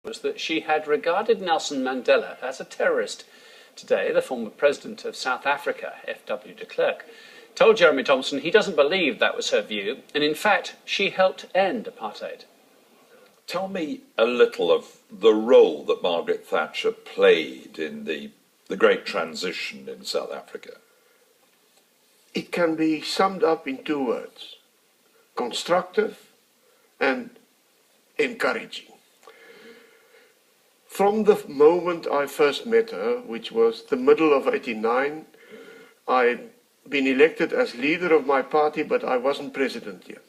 was that she had regarded Nelson Mandela as a terrorist. Today, the former president of South Africa, F.W. de Klerk, told Jeremy Thompson he doesn't believe that was her view, and in fact, she helped end apartheid. Tell me a little of the role that Margaret Thatcher played in the great transition in South Africa. It can be summed up in two words: constructive and encouraging. From the moment I first met her, which was the middle of '89, I'd been elected as leader of my party, but I wasn't president yet.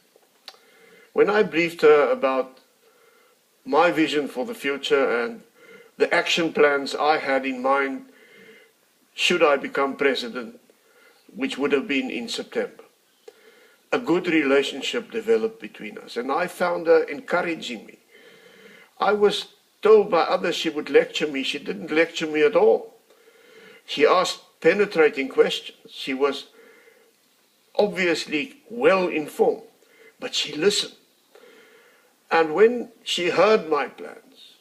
When I briefed her about my vision for the future and the action plans I had in mind should I become president, which would have been in September, a good relationship developed between us, and I found her encouraging me. I was told by others she would lecture me. She didn't lecture me at all. She asked penetrating questions. She was obviously well informed, but she listened. And when she heard my plans,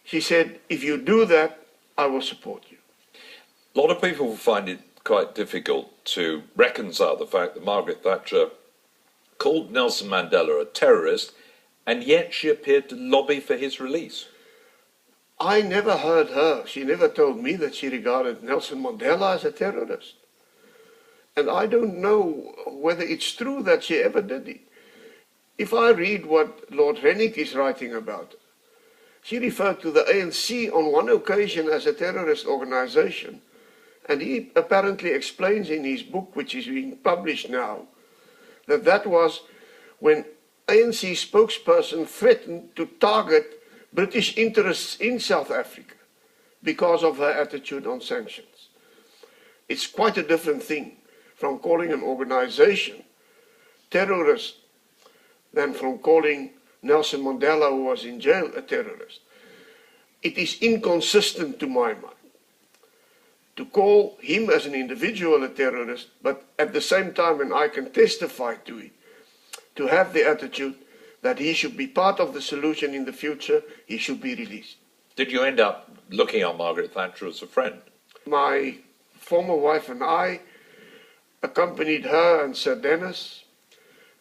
she said, "If you do that, I will support you." A lot of people find it quite difficult to reconcile the fact that Margaret Thatcher called Nelson Mandela a terrorist, and yet she appeared to lobby for his release. I never heard her. She never told me that she regarded Nelson Mandela as a terrorist. And I don't know whether it's true that she ever did it. If I read what Lord Rennick is writing about, she referred to the ANC on one occasion as a terrorist organization. And he apparently explains in his book, which is being published now, that that was when ANC spokesperson threatened to target British interests in South Africa because of her attitude on sanctions. It's quite a different thing from calling an organization terrorist than from calling Nelson Mandela, who was in jail, a terrorist. It is inconsistent to my mind to call him as an individual a terrorist, but at the same time, and I can testify to it, to have the attitude that he should be part of the solution in the future, he should be released. Did you end up looking on Margaret Thatcher as a friend? My former wife and I accompanied her and Sir Dennis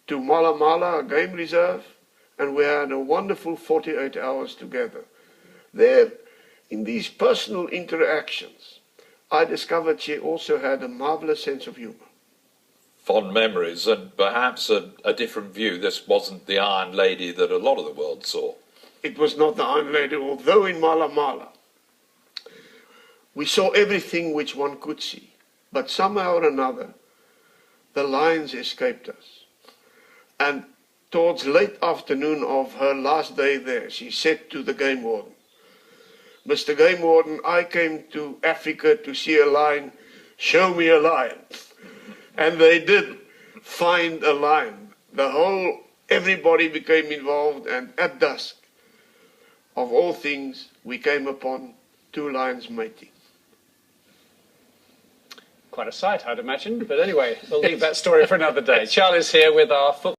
to Mala Mala, a game reserve, and we had a wonderful 48 hours together. There, in these personal interactions, I discovered she also had a marvelous sense of humor. Fond memories, and perhaps a different view. This wasn't the Iron Lady that a lot of the world saw. It was not the Iron Lady, although in Mala Mala we saw everything which one could see. But somehow or another, the lines escaped us. And towards late afternoon of her last day there, she said to the game warden, "Mr. Game Warden, I came to Africa to see a lion. Show me a lion." And they did find a lion. Everybody became involved, and at dusk, of all things, we came upon two lions mating. Quite a sight, I'd imagine. But anyway, we'll leave that story for another day. Charlie's here with our football.